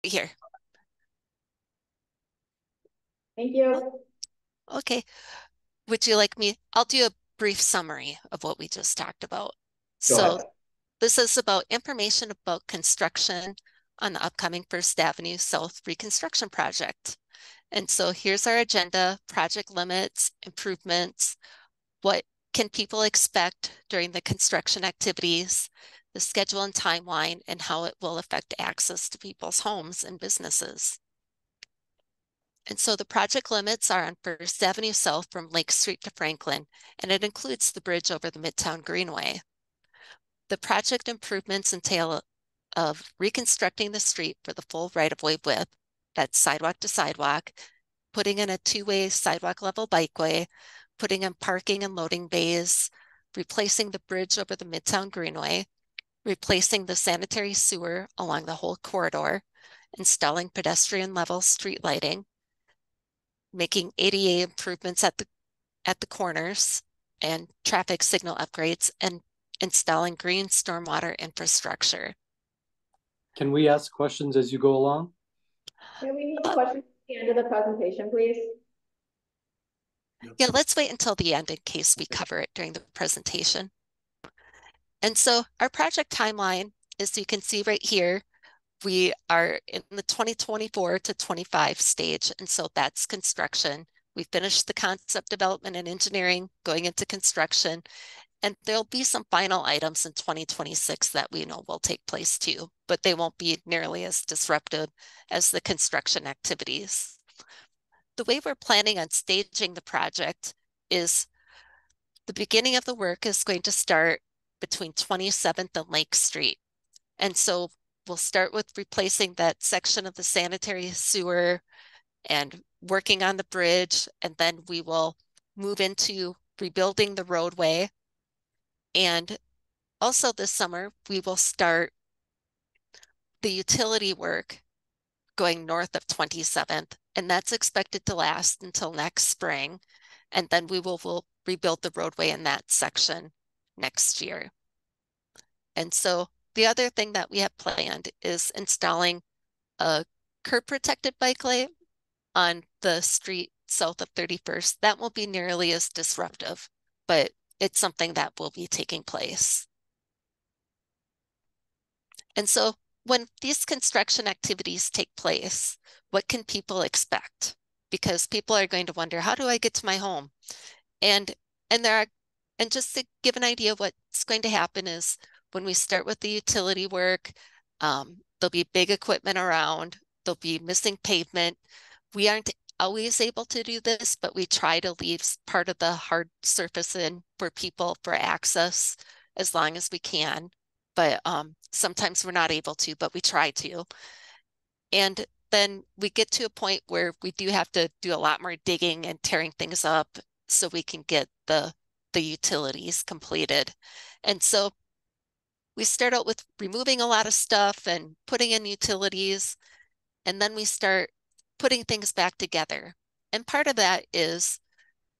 Here. Thank Oh, you. okay. Would you like me? I'll do a brief summary of what we just talked about. Go So ahead. this is about information about construction on the upcoming First Avenue South Reconstruction Project. And so here's our agenda: project limits, improvements, what can people expect during the construction activities, the schedule and timeline, and how it will affect access to people's homes and businesses. And so the project limits are on First Avenue South from Lake Street to Franklin, and it includes the bridge over the Midtown Greenway. The project improvements entail of reconstructing the street for the full right-of-way width, that's sidewalk to sidewalk, putting in a two-way sidewalk level bikeway, putting in parking and loading bays, replacing the bridge over the Midtown Greenway, replacing the sanitary sewer along the whole corridor, installing pedestrian level street lighting, making ADA improvements at the corners and traffic signal upgrades, and installing green stormwater infrastructure. Can we ask questions as you go along? Yeah, we need questions at the end of the presentation, please. Yeah, let's wait until the end in case we cover it during the presentation. And so our project timeline, as you can see right here, we are in the 2024 to 25 stage. And so that's construction. We finished the concept development and engineering, going into construction, and there'll be some final items in 2026 that we know will take place too, but they won't be nearly as disruptive as the construction activities. The way we're planning on staging the project is the beginning of the work is going to start between 27th and Lake Street. And so we'll start with replacing that section of the sanitary sewer and working on the bridge, and then we will move into rebuilding the roadway. And also this summer, we will start the utility work going north of 27th, and that's expected to last until next spring. And then we'll rebuild the roadway in that section next year. And so the other thing that we have planned is installing a curb protected bike lane on the street south of 31st. That won't be nearly as disruptive, but it's something that will be taking place. And so when these construction activities take place, what can people expect? Because people are going to wonder, how do I get to my home? And and just to give an idea of what's going to happen is when we start with the utility work, there'll be big equipment around, there'll be missing pavement. We aren't always able to do this, but we try to leave part of the hard surface in for people for access as long as we can. But sometimes we're not able to, but we try to. And then we get to a point where we do have to do a lot more digging and tearing things up so we can get the utilities completed. And so we start out with removing a lot of stuff and putting in utilities, and then we start putting things back together. And part of that is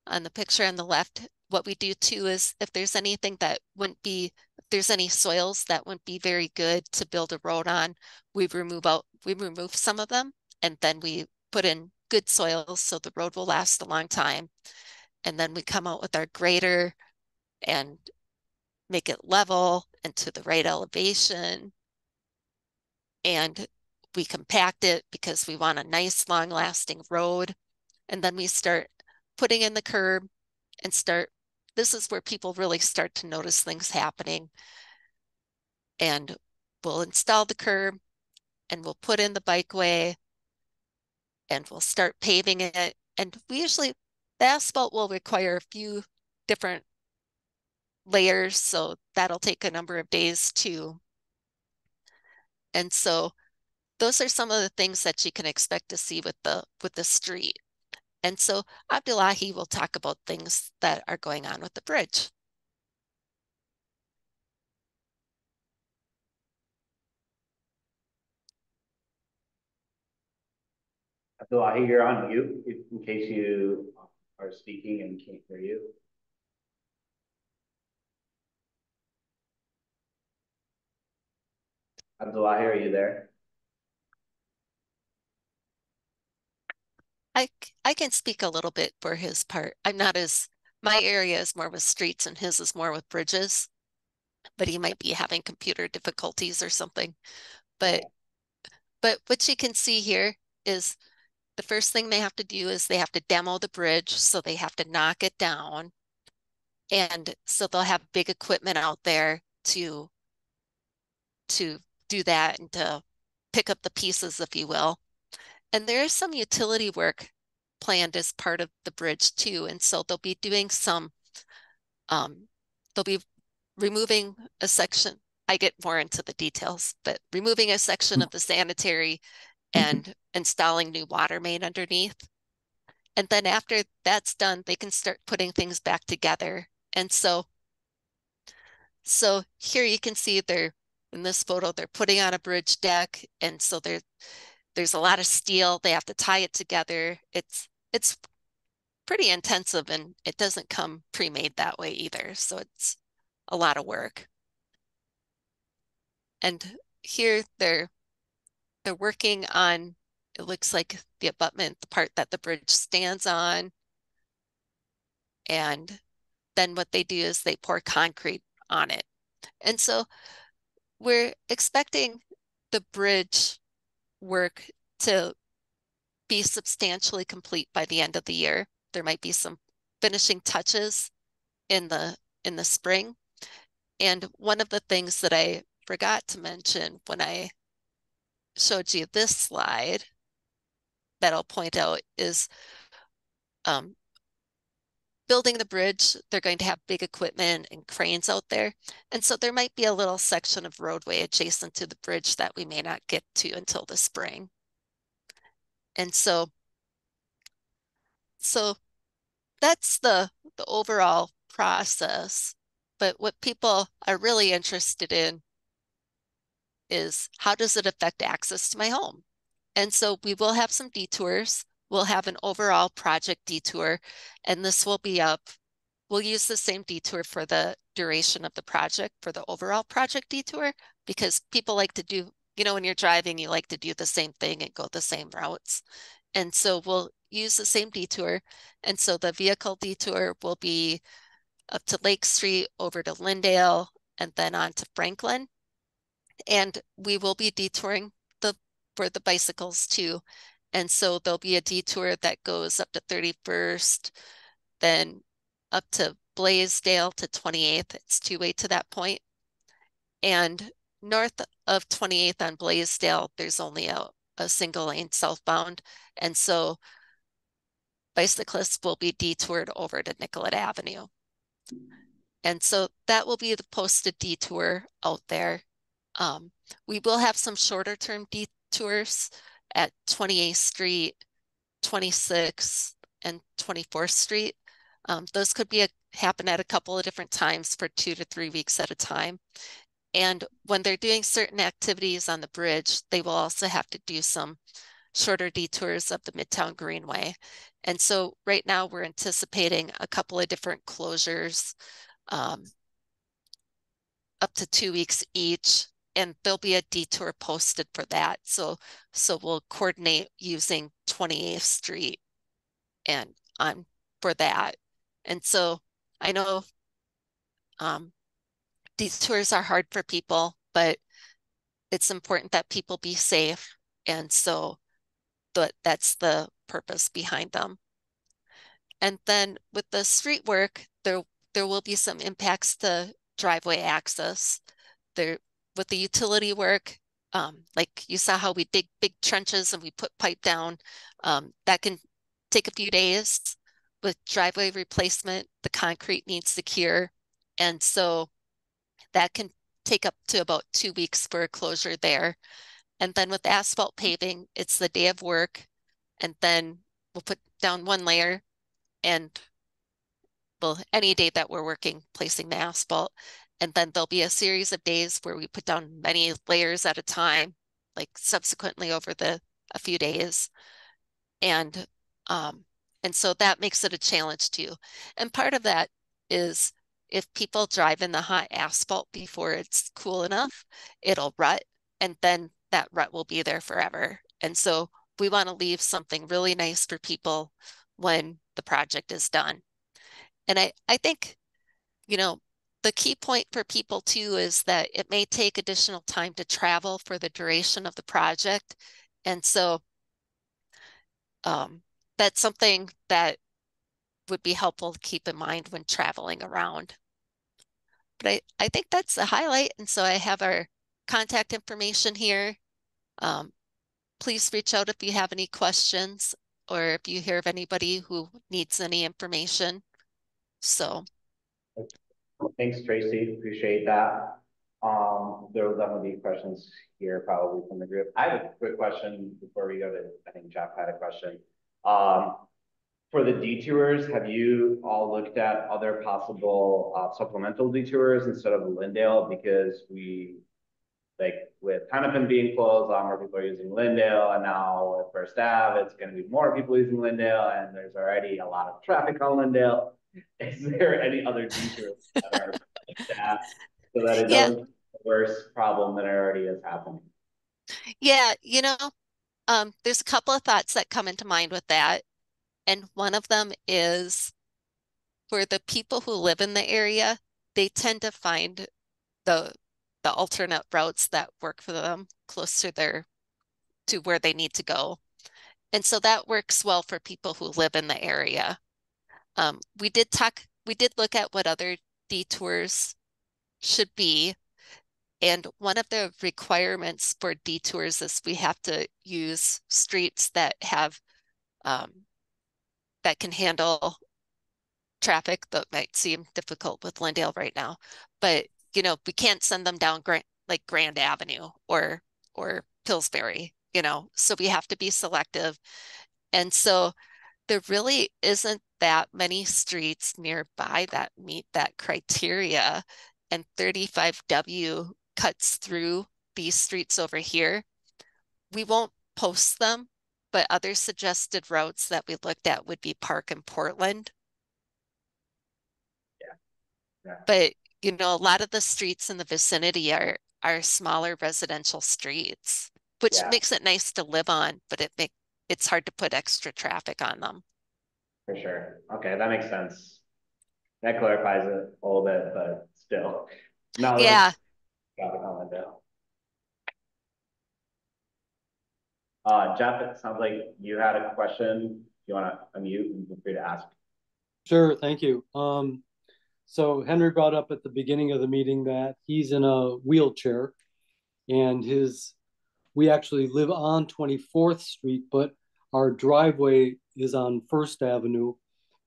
on the picture on the left, what we do too is if there's anything that wouldn't be, if there's any soils that wouldn't be very good to build a road on, we remove some of them, and then we put in good soils so the road will last a long time. And then we come out with our grader and make it level and to the right elevation. And we compact it because we want a nice long lasting road. And then we start putting in the curb and this is where people really start to notice things happening. And we'll install the curb and we'll put in the bikeway and we'll start paving it. And we usually, the asphalt will require a few different layers, so that'll take a number of days too. And so those are some of the things that you can expect to see with the street. And so Abdullahi will talk about things that are going on with the bridge. Abdullahi, you're on mute in case you are speaking and can't hear you. Abdullahi, are you there? I can speak a little bit for his part. I'm not as, my area is more with streets and his is more with bridges, but he might be having computer difficulties or something. But what you can see here is the first thing they have to do is they have to demo the bridge, so they have to knock it down. And so they'll have big equipment out there to do that and to pick up the pieces, if you will. And there is some utility work planned as part of the bridge too. And so they'll be doing some, they'll be removing a section. I get more into the details, but removing a section of the sanitary and installing new water main underneath. And then after that's done, they can start putting things back together. And so here you can see in this photo, they're putting on a bridge deck. And so there's a lot of steel. They have to tie it together. It's pretty intensive, and it doesn't come pre-made that way either. So it's a lot of work. And here they're working on, it looks like the abutment, the part that the bridge stands on. And then what they do is they pour concrete on it. And so we're expecting the bridge work to be substantially complete by the end of the year. There might be some finishing touches in the spring. And one of the things that I forgot to mention when I showed you this slide that I'll point out is building the bridge, they're going to have big equipment and cranes out there. And so there might be a little section of roadway adjacent to the bridge that we may not get to until the spring. And so that's the overall process. But what people are really interested in is, how does it affect access to my home? And so we will have some detours. We'll have an overall project detour, and this will be up. We'll use the same detour for the duration of the project for the overall project detour, because people like to do, when you're driving, you like to do the same thing and go the same routes. And so we'll use the same detour. And so the vehicle detour will be up to Lake Street, over to Lindale, and then on to Franklin. And we will be detouring for the bicycles too. And so there'll be a detour that goes up to 31st, then up to Blaisdell to 28th. It's two-way to that point. And north of 28th on Blaisdell, there's only a single lane southbound. And so bicyclists will be detoured over to Nicollet Avenue. And so that will be the posted detour out there. We will have some shorter term detours at 28th Street, 26th, and 24th Street. Those could happen at a couple of different times for 2 to 3 weeks at a time. And when they're doing certain activities on the bridge, they will also have to do some shorter detours of the Midtown Greenway. And so right now we're anticipating a couple of different closures, up to 2 weeks each, and there'll be a detour posted for that. So we'll coordinate using 28th Street and for that. And so I know detours are hard for people, but it's important that people be safe. And so that's the purpose behind them. And then with the street work, there will be some impacts to driveway access. With the utility work, like you saw how we dig big trenches and we put pipe down, that can take a few days. With driveway replacement, the concrete needs to cure. And so that can take up to about 2 weeks for a closure there. And then with asphalt paving, it's the day of work. And then we'll put down one layer, and any day that we're working, placing the asphalt. And then there'll be a series of days where we put down many layers at a time, like subsequently over a few days. And so that makes it a challenge too. And part of that is, if people drive in the hot asphalt before it's cool enough, it'll rut, and then that rut will be there forever. And so we want to leave something really nice for people when the project is done. And I think, you know, the key point for people too is that it may take additional time to travel for the duration of the project. And so that's something that would be helpful to keep in mind when traveling around. But I think that's the highlight. And so I have our contact information here. Please reach out if you have any questions or if you hear of anybody who needs any information. So Thanks, Tracy. Appreciate that. There will definitely be questions here probably from the group. I have a quick question before we go to, I think Jeff had a question. For the detours, have you all looked at other possible supplemental detours instead of Lindale? Because we, like with Hennepin being closed, a lot more people are using Lindale, and now with First Ave, it's going to be more people using Lindale, and there's already a lot of traffic on Lindale. Is there any other detours that are like that so that it yeah, doesn't be a worse problem than it already is happening? yeah, there's a couple of thoughts that come into mind with that. And one of them is for the people who live in the area, they tend to find the alternate routes that work for them close to where they need to go. And so that works well for people who live in the area. We did look at what other detours should be. And one of the requirements for detours is we have to use streets that have that can handle traffic. That might seem difficult with Lindale right now, but we can't send them down Grand Avenue or Pillsbury, so we have to be selective. And so there really isn't that many streets nearby that meet that criteria. And 35W cuts through these streets over here. We won't post them, but other suggested routes that we looked at would be Park and Portland. Yeah. But a lot of the streets in the vicinity are smaller residential streets, which Yeah, makes it nice to live on, but it's hard to put extra traffic on them. for sure. Okay, that makes sense. That clarifies it a little bit, but still, not really Yeah, traffic on Lindale. Jeff, it sounds like you had a question. If you want to unmute and feel free to ask. Sure, thank you. So Henry brought up at the beginning of the meeting that he's in a wheelchair, and we actually live on 24th Street, but our driveway is on First Avenue,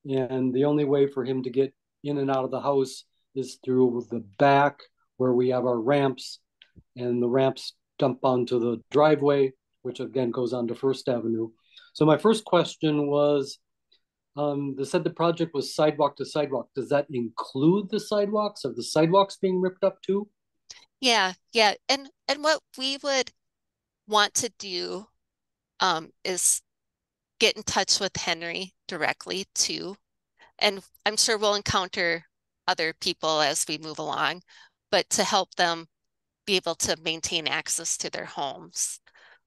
and the only way for him to get in and out of the house is through the back where we have our ramps, and the ramps dump onto the driveway, which again goes onto First Avenue. So my first question was, they said the project was sidewalk to sidewalk. Does that include the sidewalks? Are the sidewalks being ripped up too? yeah. And what we would want to do is get in touch with Henry directly too. And I'm sure we'll encounter other people as we move along, but to help them be able to maintain access to their homes.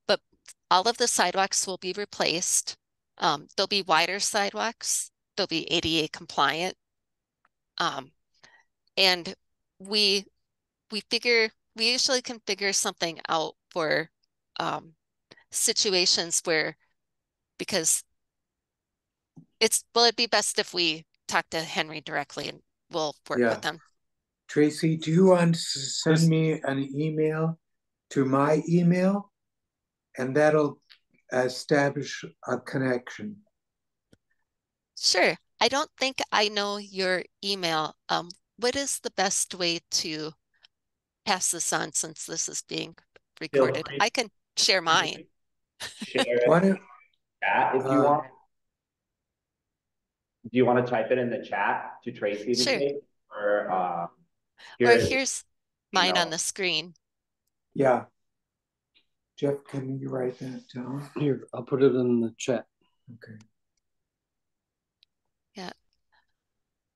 But all of the sidewalks will be replaced. There'll be wider sidewalks. They'll be ADA compliant. And we usually can figure something out for situations where, because it'd be best if we talk to Henry directly and we'll work with him. Tracy, do you want to send me an email to my email? And that'll establish a connection. Sure. I don't think I know your email. What is the best way to pass this on since this is being recorded? I can share mine. Share it What in the chat if you want. Do you want to type it in the chat to Tracy to Sure. take? Or here's mine on email. the screen. Yeah. Jeff, can you write that down? Here, I'll put it in the chat. Okay. Yeah.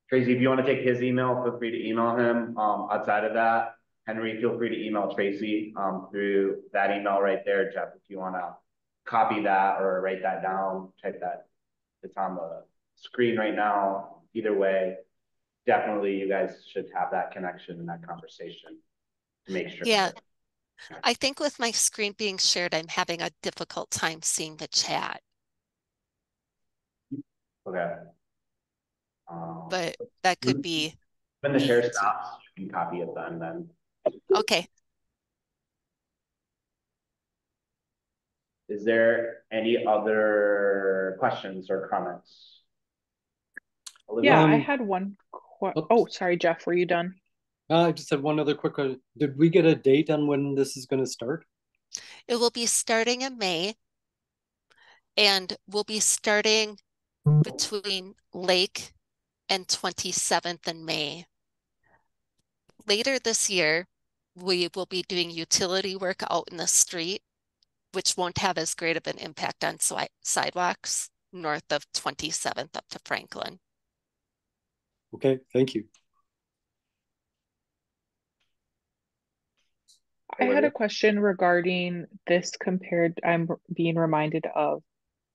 Tracy, if you want to take his email, feel free to email him. Outside of that, Henry, feel free to email Tracy through that email right there. Jeff, if you want to copy that or write that down, type that. It's on the screen right now. Either way, definitely you guys should have that connection and that conversation to make sure. Yeah, I think with my screen being shared, I'm having a difficult time seeing the chat, Okay. but that could be. When the share stops, you can copy it then. Okay. Is there any other questions or comments? Yeah, I Um, had one. Oops. Oh, sorry, Jeff, were you done? I just had one other quick question. Did we get a date on when this is going to start? It will be starting in May, and we'll be starting between Lake and 27th in May. Later this year, we will be doing utility work out in the street, which won't have as great of an impact on sidewalks north of 27th up to Franklin. Okay, thank you. I had a question regarding this compared, I'm being reminded of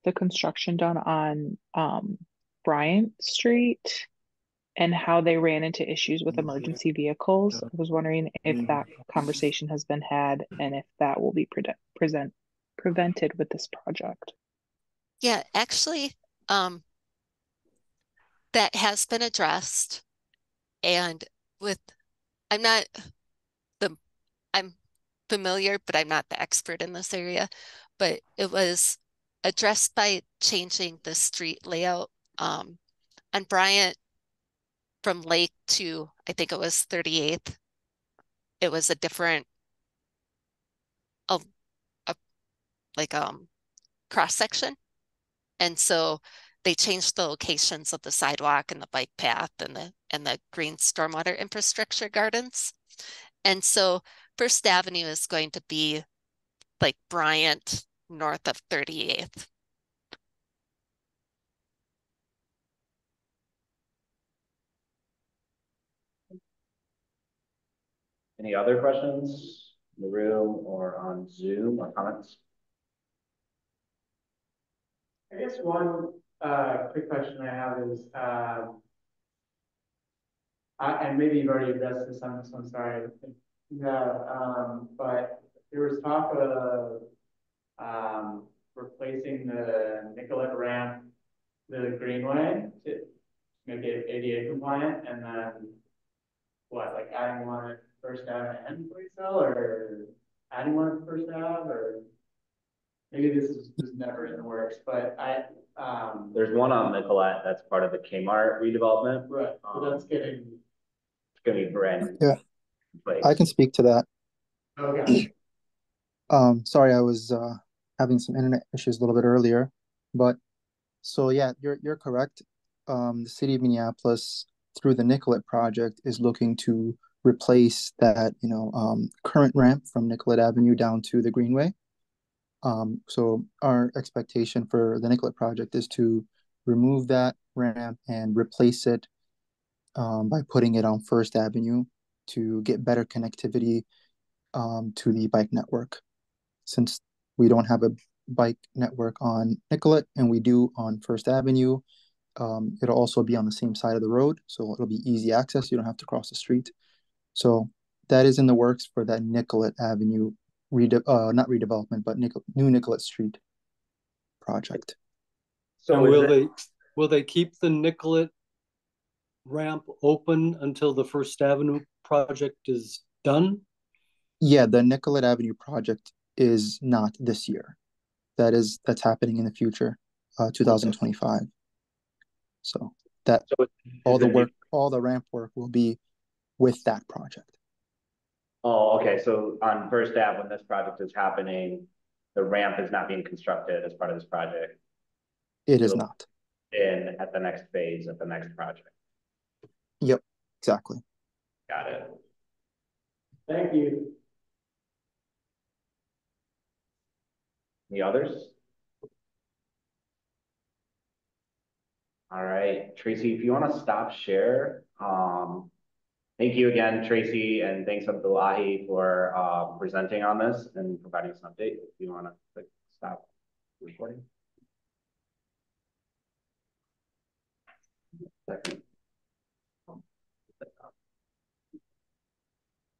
the construction done on Bryant Street and how they ran into issues with emergency vehicles. I was wondering if that conversation has been had and if that will be prevented with this project. Yeah, actually, that has been addressed, and with I'm not the I'm familiar, but I'm not the expert in this area, but it was addressed by changing the street layout on Bryant from Lake to, I think it was 38th. It was a different a, a like cross section, and so they changed the locations of the sidewalk and the bike path and the green stormwater infrastructure gardens. And so First Avenue is going to be like Bryant north of 38th. Any other questions in the room or on Zoom or comments? I guess one quick question I have is, and maybe you've already addressed this on this one, sorry. But there was talk of replacing the Nicollet ramp, the Greenway, to make it ADA compliant, and then what, like adding one at First Ave and Boycell, or adding one at First Ave, or maybe this was never in the works, but There's one on Nicollet that's part of the Kmart redevelopment. right, but that's getting. It's gonna be brand Yeah, place. I can speak to that. Okay. Sorry, I was having some internet issues a little bit earlier, but so yeah, you're correct. The city of Minneapolis, through the Nicollet project, is looking to replace that, current ramp from Nicollet Avenue down to the Greenway. So our expectation for the Nicollet project is to remove that ramp and replace it by putting it on First Avenue to get better connectivity to the bike network. Since we don't have a bike network on Nicollet and we do on First Avenue, it'll also be on the same side of the road, so it'll be easy access. You don't have to cross the street. So that is in the works for that Nicollet Avenue, not redevelopment, but new Nicollet Street project. So And will they keep the Nicollet ramp open until the First Avenue project is done? Yeah, the Nicollet Avenue project is not this year. That's happening in the future, 2025. So that all the ramp work will be with that project. Oh, okay. So on First Ave, when this project is happening, the ramp is not being constructed as part of this project. It is not. In at the next phase of the next project. Yep, exactly. Got it. Thank you. Any others? All right, Tracy, if you want to stop share. Thank you again, Tracy, and thanks Abdullahi for presenting on this and providing us an update. If you want to stop. Recording. Second.